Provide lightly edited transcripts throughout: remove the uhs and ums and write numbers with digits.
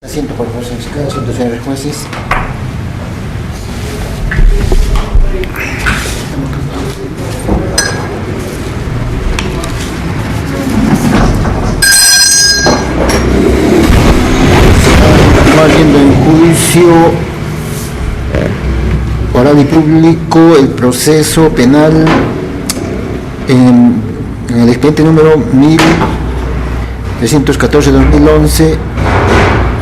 Asiento, por favor, señor fiscal. Asiento, señores jueces. Estamos viendo en juicio oral y público el proceso penal en el expediente número 1314-2011,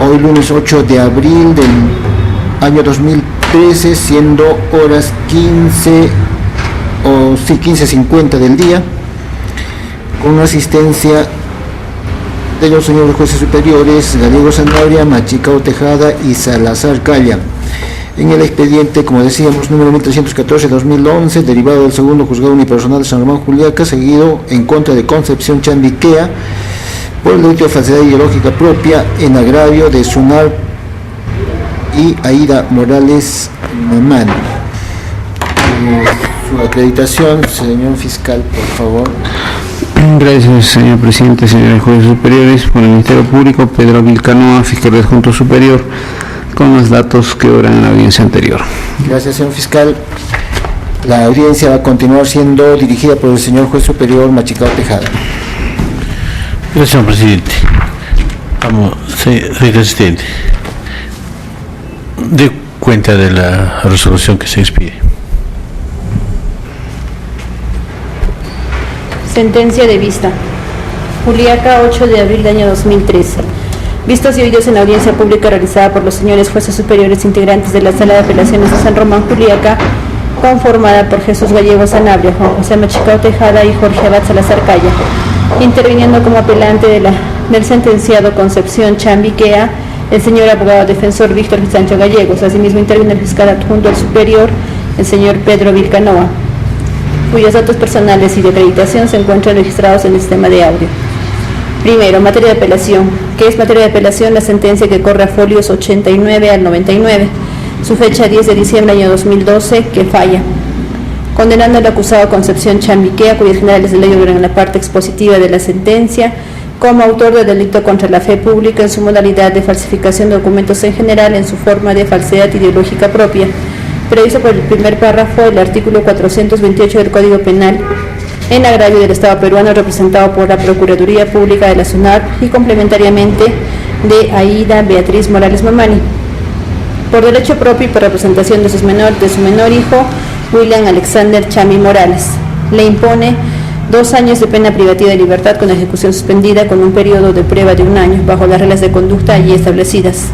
hoy lunes 8 de abril del año 2013, siendo horas 15:50 del día, con asistencia de los señores jueces superiores Gallego Sanabria, Machicao Tejada y Salazar Calla. En el expediente, como decíamos, número 1314-2011, derivado del segundo juzgado unipersonal de San Román Juliaca, seguido en contra de Concepción Chambiquea por el delito de falsedad ideológica propia en agravio de Sunar y Aida Morales Mamani. Su acreditación, señor fiscal, por favor. Gracias, señor presidente, señores jueces superiores. Por el Ministerio Público, Pedro Vilcanoa, fiscal adjunto superior, con los datos que obran en la audiencia anterior. Gracias, señor fiscal. La audiencia va a continuar siendo dirigida por el señor juez superior Machicao Tejada. Gracias, señor presidente. Vamos, señor asistente, dé cuenta de la resolución que se expide. Sentencia de vista. Juliaca, 8 de abril del año 2013. Vistos y oídos en la audiencia pública realizada por los señores jueces superiores integrantes de la Sala de Apelaciones de San Román Juliaca, conformada por Jesús Gallego Sanabria, Juan José Machicao Tejada y Jorge Abad Salazar Calla, interviniendo como apelante del sentenciado Concepción Chambiquea, el señor abogado defensor Víctor Sancho Gallegos. Asimismo interviene el fiscal adjunto al superior, el señor Pedro Vilcanoa, cuyos datos personales y de acreditación se encuentran registrados en el sistema de audio. Primero, materia de apelación. ¿Qué es materia de apelación? La sentencia que corre a folios 89 al 99, su fecha 10 de diciembre del año 2012, que falla, condenando al acusado Concepción Chambiquea, cuyas generales de ley obran en la parte expositiva de la sentencia, como autor de delito contra la fe pública en su modalidad de falsificación de documentos en general, en su forma de falsedad ideológica propia, previsto por el primer párrafo del artículo 428 del Código Penal, en agravio del Estado peruano, representado por la Procuraduría Pública de la SUNAR y complementariamente de Aida Beatriz Morales Mamani, por derecho propio y por representación de su menor hijo, William Alexander Chami Morales. Le impone 2 años de pena privativa de libertad con ejecución suspendida, con un periodo de prueba de 1 año, bajo las reglas de conducta allí establecidas.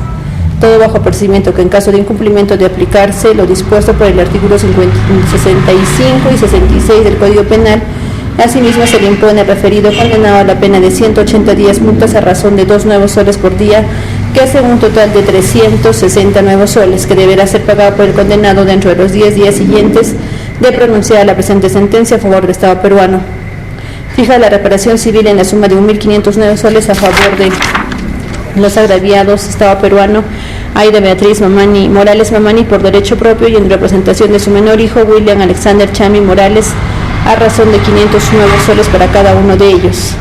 Todo bajo apercibimiento que en caso de incumplimiento de aplicarse lo dispuesto por el artículo 65 y 66 del Código Penal, asimismo se le impone al referido condenado a la pena de 180 días multas a razón de 2 nuevos soles por día, que hace un total de 360 nuevos soles, que deberá ser pagado por el condenado dentro de los 10 días siguientes de pronunciada la presente sentencia a favor del Estado peruano. Fija la reparación civil en la suma de 1.500 nuevos soles a favor de los agraviados Estado peruano Aida Beatriz Morales Mamani por derecho propio y en representación de su menor hijo William Alexander Chami Morales, a razón de 500 nuevos soles para cada uno de ellos.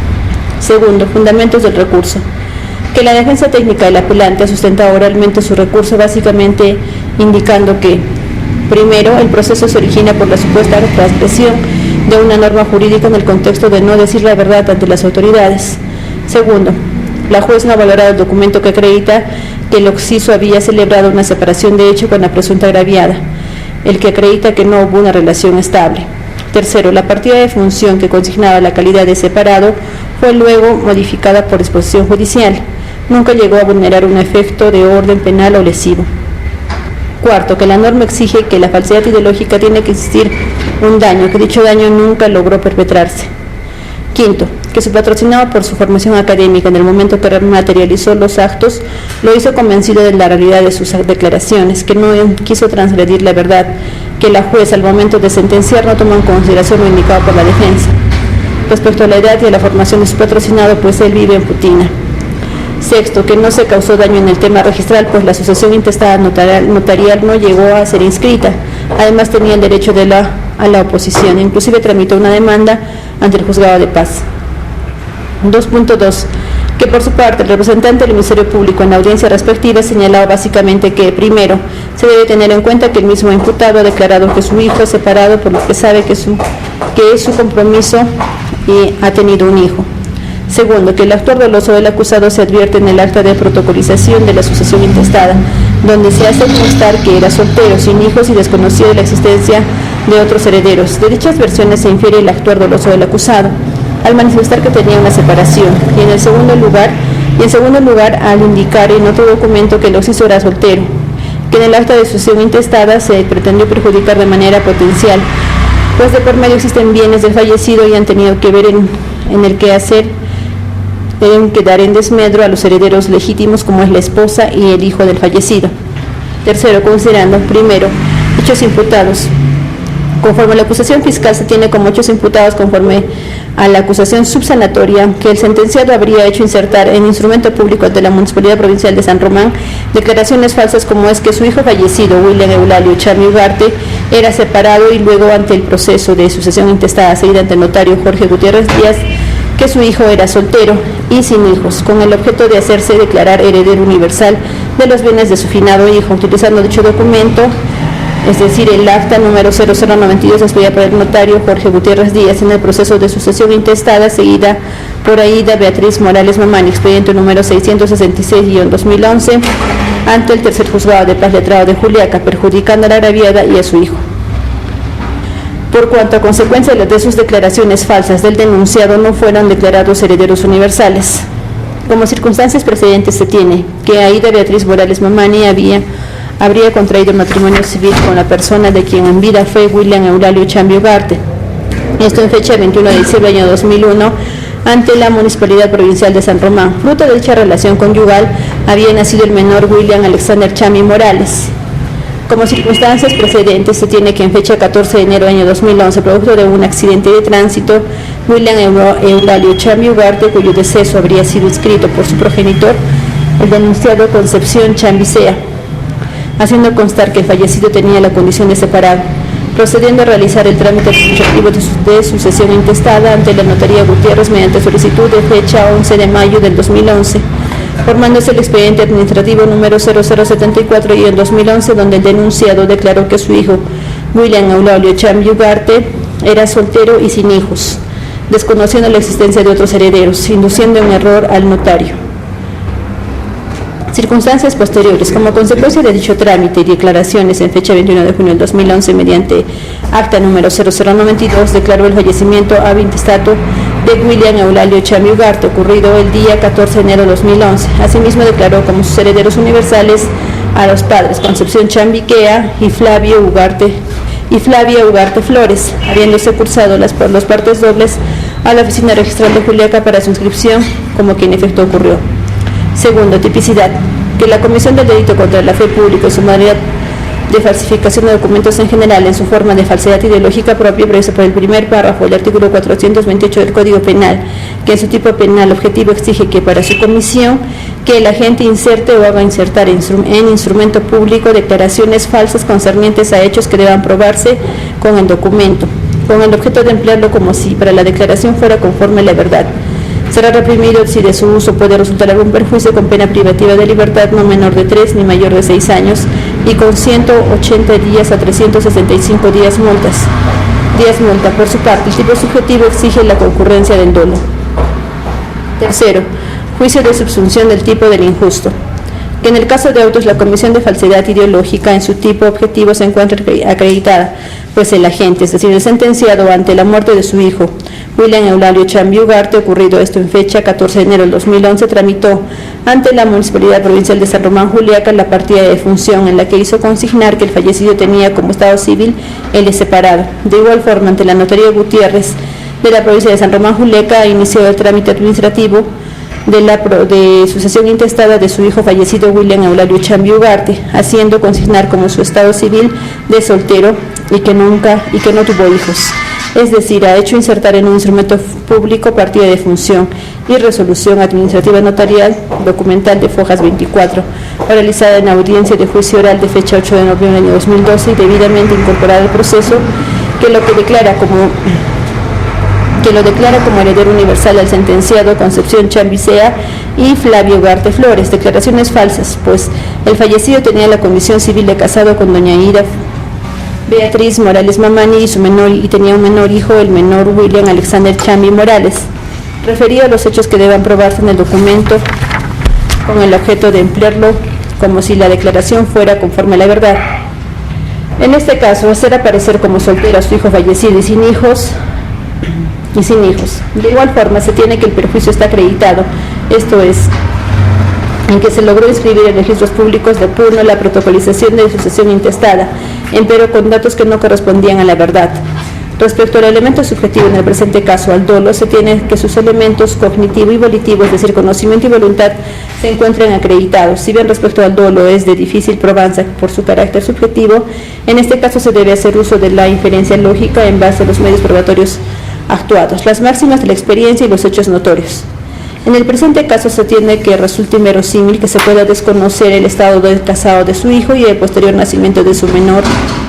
Segundo, fundamentos del recurso. Que la defensa técnica del apelante ha sustentado oralmente su recurso, básicamente indicando que, primero, el proceso se origina por la supuesta transgresión de una norma jurídica en el contexto de no decir la verdad ante las autoridades. Segundo, la juez no ha valorado el documento que acredita que el occiso había celebrado una separación de hecho con la presunta agraviada, el que acredita que no hubo una relación estable. Tercero, la partida de función que consignaba la calidad de separado fue luego modificada por disposición judicial. Nunca llegó a vulnerar un efecto de orden penal o lesivo. Cuarto, que la norma exige que la falsedad ideológica tiene que existir un daño, que dicho daño nunca logró perpetrarse. Quinto, que su patrocinado por su formación académica en el momento que materializó los actos, lo hizo convencido de la realidad de sus declaraciones, que no quiso transgredir la verdad, que la jueza al momento de sentenciar no tomó en consideración lo indicado por la defensa. Respecto a la edad y a la formación de su patrocinado, pues él vive en Putina. Sexto, que no se causó daño en el tema registral, pues la asociación intestada notarial no llegó a ser inscrita. Además tenía el derecho a la oposición, inclusive tramitó una demanda ante el juzgado de paz. 2.2. que por su parte el representante del Ministerio Público en la audiencia respectiva señalaba básicamente que, primero, se debe tener en cuenta que el mismo imputado ha declarado que su hijo es separado, por lo que sabe que es su compromiso y ha tenido un hijo. Segundo, que el actor doloso del acusado se advierte en el acta de protocolización de la sucesión intestada, donde se hace constar que era soltero, sin hijos y desconocido de la existencia de otros herederos. De dichas versiones se infiere el actor doloso del acusado, al manifestar que tenía una separación, y en segundo lugar al indicar en otro documento que el occiso era soltero, que en el acta de sucesión intestada se pretendió perjudicar de manera potencial, pues de por medio existen bienes del fallecido y han tenido que ver en el quehacer, deben quedar en desmedro a los herederos legítimos como es la esposa y el hijo del fallecido. Tercero, considerando, primero, hechos imputados. Conforme a la acusación fiscal se tiene como hechos imputados conforme a la acusación subsanatoria que el sentenciado habría hecho insertar en instrumento público de la Municipalidad Provincial de San Román declaraciones falsas como es que su hijo fallecido, William Eulalio Chambi Ugarte, era separado y luego ante el proceso de sucesión intestada seguida ante el notario Jorge Gutiérrez Díaz, que su hijo era soltero y sin hijos, con el objeto de hacerse declarar heredero universal de los bienes de su finado hijo, utilizando dicho documento, es decir, el acta número 0092 expedida por el notario Jorge Gutiérrez Díaz en el proceso de sucesión intestada seguida por Aida Beatriz Morales Mamani, expediente número 666-2011, ante el tercer juzgado de paz letrado de Juliaca, perjudicando a la agraviada y a su hijo. Por cuanto a consecuencia de sus declaraciones falsas del denunciado no fueron declarados herederos universales. Como circunstancias precedentes se tiene que Aida Beatriz Morales Mamani habría contraído matrimonio civil con la persona de quien en vida fue William Eulalio Chambi Ugarte. Esto en fecha 21 de diciembre del año 2001 ante la Municipalidad Provincial de San Román. Fruto de dicha relación conyugal había nacido el menor William Alexander Chambi Morales. Como circunstancias precedentes se tiene que en fecha 14 de enero del año 2011, producto de un accidente de tránsito, William Eulalio Chambi Ugarte, cuyo deceso habría sido inscrito por su progenitor, el denunciado Concepción Chambi Sea, haciendo constar que el fallecido tenía la condición de separado, procediendo a realizar el trámite administrativo de sucesión intestada ante la Notaría Gutiérrez mediante solicitud de fecha 11 de mayo del 2011, formándose el expediente administrativo número 0074 y en 2011, donde el denunciado declaró que su hijo, William Eulalio Chambi Ugarte, era soltero y sin hijos, desconociendo la existencia de otros herederos, induciendo en error al notario. Circunstancias posteriores. Como consecuencia de dicho trámite y declaraciones en fecha 21 de junio del 2011 mediante acta número 0092 declaró el fallecimiento ab intestato de William Eulalio Chambi Ugarte ocurrido el día 14 de enero de 2011. Asimismo declaró como sus herederos universales a los padres Concepción Chambi Quea y Flavia Ugarte Flores, habiéndose cursado los partes dobles a la oficina registral de Juliaca para su inscripción como que en efecto ocurrió. Segundo, tipicidad, que la comisión del delito contra la fe pública y su modalidad de falsificación de documentos en general en su forma de falsedad ideológica propia prevista por el primer párrafo del artículo 428 del Código Penal, que en su tipo penal objetivo exige que para su comisión que el agente inserte o haga insertar en instrumento público declaraciones falsas concernientes a hechos que deban probarse con el documento, con el objeto de emplearlo como si para la declaración fuera conforme a la verdad. Será reprimido si de su uso puede resultar algún perjuicio con pena privativa de libertad no menor de 3 ni mayor de 6 años y con 180 días a 365 días multa. Por su parte, el tipo subjetivo exige la concurrencia del dolo. Tercero, juicio de subsunción del tipo del injusto. Que en el caso de autos la comisión de falsedad ideológica en su tipo objetivo se encuentra acreditada, pues el agente, es decir, el sentenciado ante la muerte de su hijo, William Eulalio Chambi Ugarte, ocurrido esto en fecha 14 de enero del 2011, tramitó ante la Municipalidad Provincial de San Román Juliaca la partida de defunción en la que hizo consignar que el fallecido tenía como estado civil el separado. De igual forma, ante la Notaría Gutiérrez de la provincia de San Román Juliaca inició el trámite administrativo de sucesión intestada de su hijo fallecido William Eulalio Chambi Ugarte, haciendo consignar como su estado civil de soltero y que no tuvo hijos. Es decir, ha hecho insertar en un instrumento público partida de función y resolución administrativa notarial documental de Fojas 24, realizada en audiencia de juicio oral de fecha 8 de noviembre del año 2012 y debidamente incorporada al proceso, que lo declara como heredero universal al sentenciado Concepción Chambi Sea y Flavio Ugarte Flores, declaraciones falsas, pues el fallecido tenía la condición civil de casado con doña Ida Beatriz Morales Mamani y tenía un menor hijo, el menor William Alexander Chambi Morales. Referido a los hechos que deban probarse en el documento con el objeto de emplearlo como si la declaración fuera conforme a la verdad. En este caso, hacer aparecer como soltero a su hijo fallecido y sin hijos. De igual forma, se tiene que el perjuicio está acreditado, esto es, en que se logró inscribir en registros públicos de Puno la protocolización de sucesión intestada, empero con datos que no correspondían a la verdad. Respecto al elemento subjetivo en el presente caso, al dolo, se tiene que sus elementos cognitivo y volitivo, es decir, conocimiento y voluntad, se encuentran acreditados. Si bien respecto al dolo es de difícil probanza por su carácter subjetivo, en este caso se debe hacer uso de la inferencia lógica en base a los medios probatorios actuados, las máximas de la experiencia y los hechos notorios. En el presente caso se tiene que resulte inverosímil que se pueda desconocer el estado de casado de su hijo y el posterior nacimiento de su menor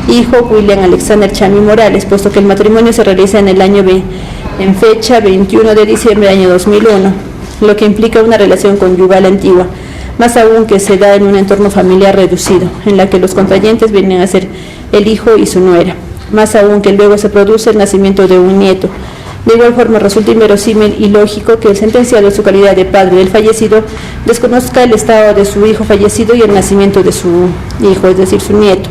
hijo, William Alexander Chambi Morales, puesto que el matrimonio se realiza en fecha 21 de diciembre del año 2001, lo que implica una relación conyugal antigua, más aún que se da en un entorno familiar reducido, en la que los contrayentes vienen a ser el hijo y su nuera, más aún que luego se produce el nacimiento de un nieto. De igual forma, resulta inverosímil y lógico que el sentenciado, en su calidad de padre del fallecido, desconozca el estado de su hijo fallecido y el nacimiento de su hijo, es decir, su nieto,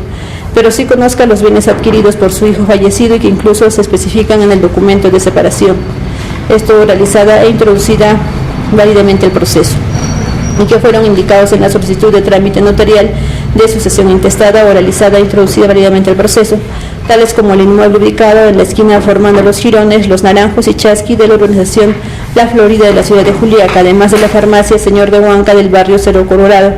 pero sí conozca los bienes adquiridos por su hijo fallecido y que incluso se especifican en el documento de separación. Esto realizada e introducida válidamente el proceso, y que fueron indicados en la solicitud de trámite notarial de sucesión intestada o realizada e introducida válidamente el proceso, tales como el inmueble ubicado en la esquina formando los jirones, los naranjos y chasqui de la urbanización La Florida de la ciudad de Juliaca, además de la farmacia Señor de Huanca del barrio Cerro Colorado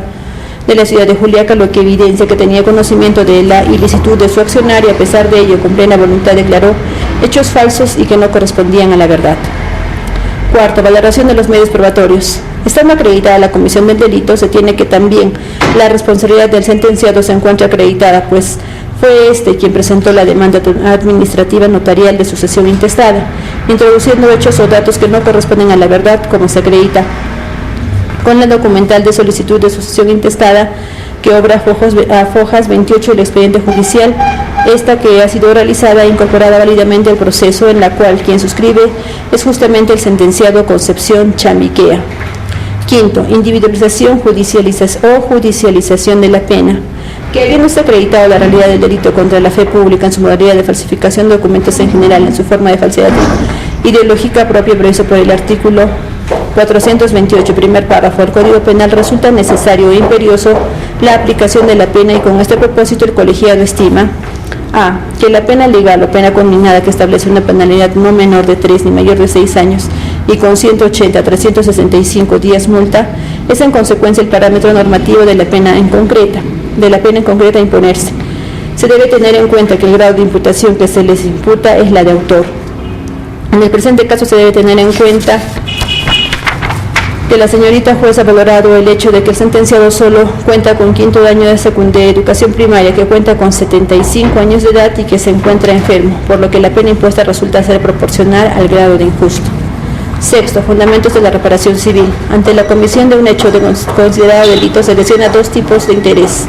de la ciudad de Juliaca, lo que evidencia que tenía conocimiento de la ilicitud de su accionar y a pesar de ello, con plena voluntad declaró hechos falsos y que no correspondían a la verdad. Cuarto, valoración de los medios probatorios. Estando acreditada la comisión del delito, se tiene que también la responsabilidad del sentenciado se encuentra acreditada, pues fue este quien presentó la demanda administrativa notarial de sucesión intestada, introduciendo hechos o datos que no corresponden a la verdad, como se acredita con la documental de solicitud de sucesión intestada que obra a fojas 28 del expediente judicial, esta que ha sido realizada e incorporada válidamente al proceso, en la cual quien suscribe es justamente el sentenciado Concepción Chambiquea. Quinto, individualización o judicialización de la pena. Que habiéndose acreditado la realidad del delito contra la fe pública en su modalidad de falsificación de documentos en general, en su forma de falsedad ideológica propia previsto por el artículo 428, primer párrafo del Código Penal, resulta necesario e imperioso la aplicación de la pena y con este propósito el colegiado estima a. Que la pena legal o pena conminada que establece una penalidad no menor de 3 ni mayor de 6 años y con 180 a 365 días multa es en consecuencia el parámetro normativo de la pena en concreta a imponerse. Se debe tener en cuenta que el grado de imputación que se les imputa es la de autor. En el presente caso se debe tener en cuenta que la señorita juez ha valorado el hecho de que el sentenciado solo cuenta con quinto año de educación primaria, que cuenta con 75 años de edad y que se encuentra enfermo, por lo que la pena impuesta resulta ser proporcional al grado de injusto. Sexto, fundamentos de la reparación civil. Ante la comisión de un hecho considerado delito se lesiona dos tipos de interés.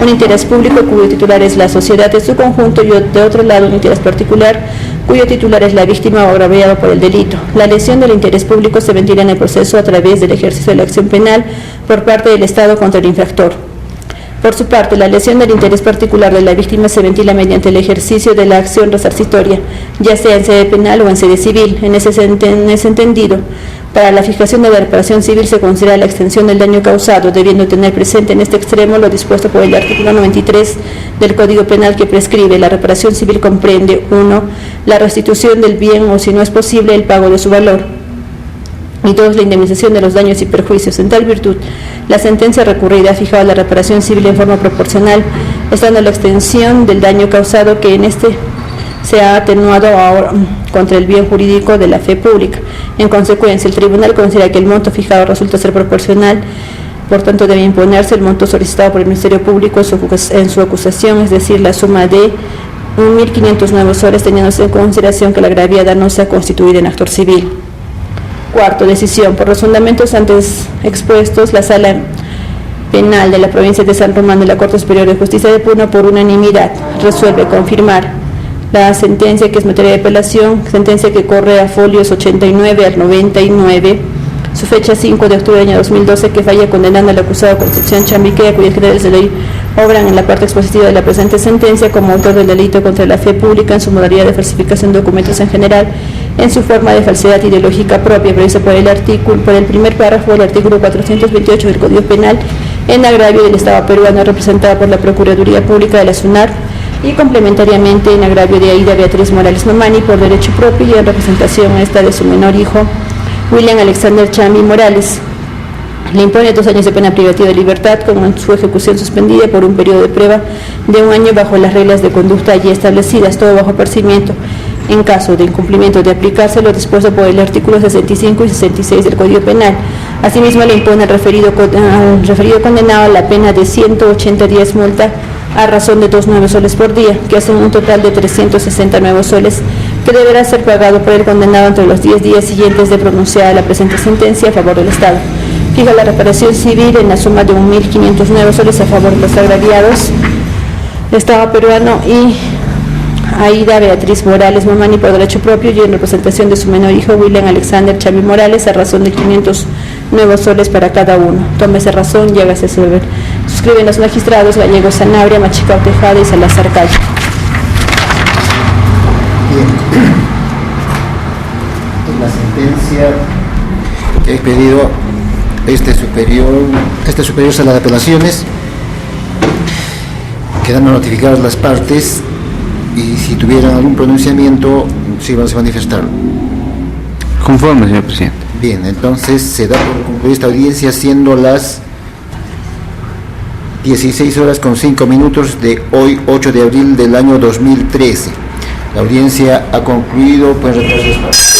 Un interés público cuyo titular es la sociedad en su conjunto y de otro lado un interés particular cuyo titular es la víctima o agraviado por el delito. La lesión del interés público se ventila en el proceso a través del ejercicio de la acción penal por parte del Estado contra el infractor. Por su parte, la lesión del interés particular de la víctima se ventila mediante el ejercicio de la acción resarcitoria, ya sea en sede penal o en sede civil. En ese entendido, para la fijación de la reparación civil se considera la extensión del daño causado, debiendo tener presente en este extremo lo dispuesto por el artículo 93 del Código Penal, que prescribe la reparación civil comprende 1. La restitución del bien o, si no es posible, el pago de su valor, y 2. La indemnización de los daños y perjuicios. En tal virtud, la sentencia recurrida ha fijado la reparación civil en forma proporcional, estando la extensión del daño causado que en este se ha atenuado ahora contra el bien jurídico de la fe pública. En consecuencia, el tribunal considera que el monto fijado resulta ser proporcional, por tanto debe imponerse el monto solicitado por el Ministerio Público en su acusación, es decir, la suma de 1.500 nuevos soles, teniéndose en consideración que la agraviada no sea constituida en actor civil. Cuarto, decisión. Por los fundamentos antes expuestos, la Sala Penal de la provincia de San Román de la Corte Superior de Justicia de Puno, por unanimidad, resuelve confirmar la sentencia que es materia de apelación, sentencia que corre a folios 89 al 99, su fecha 5 de octubre del año 2012, que falla condenando al acusado Concepción Chambiquea, cuyas creencias de ley obran en la parte expositiva de la presente sentencia como autor del delito contra la fe pública en su modalidad de falsificación de documentos en general, en su forma de falsedad ideológica propia, prevista por el primer párrafo del artículo 428 del Código Penal, en agravio del Estado peruano representado por la Procuraduría Pública de la SUNAR, y complementariamente en agravio de Aida Beatriz Morales Mamani por derecho propio y en representación esta de su menor hijo, William Alexander Chambi Morales. Le impone 2 años de pena privativa de libertad con su ejecución suspendida por un periodo de prueba de 1 año bajo las reglas de conducta allí establecidas, todo bajo apercibimiento, en caso de incumplimiento de aplicarse lo dispuesto por el artículo 65 y 66 del Código Penal. Asimismo, le impone al referido condenado la pena de 180 días multa a razón de 2 nuevos soles por día, que hacen un total de 360 nuevos soles, que deberá ser pagado por el condenado entre los 10 días siguientes de pronunciada la presente sentencia a favor del Estado. Fija la reparación civil en la suma de 1.500 nuevos soles a favor de los agraviados, Estado peruano y Aida Beatriz Morales Mamani por derecho propio y en representación de su menor hijo William Alexander Chambi Morales a razón de 500 nuevos soles para cada uno. Tómese razón y hágase saber. Suscriben los magistrados Gallego Sanabria, Machicao Tejada y Salazar Calle. Bien. En la sentencia que ha expedido este superior Sala de Apelaciones, quedando notificadas las partes y si tuvieran algún pronunciamiento, sí van a manifestar. Conforme, señor presidente. Bien, entonces se da por concluida esta audiencia siendo las 16:05 de hoy, 8 de abril del año 2013. La audiencia ha concluido, pueden retrasar las partes.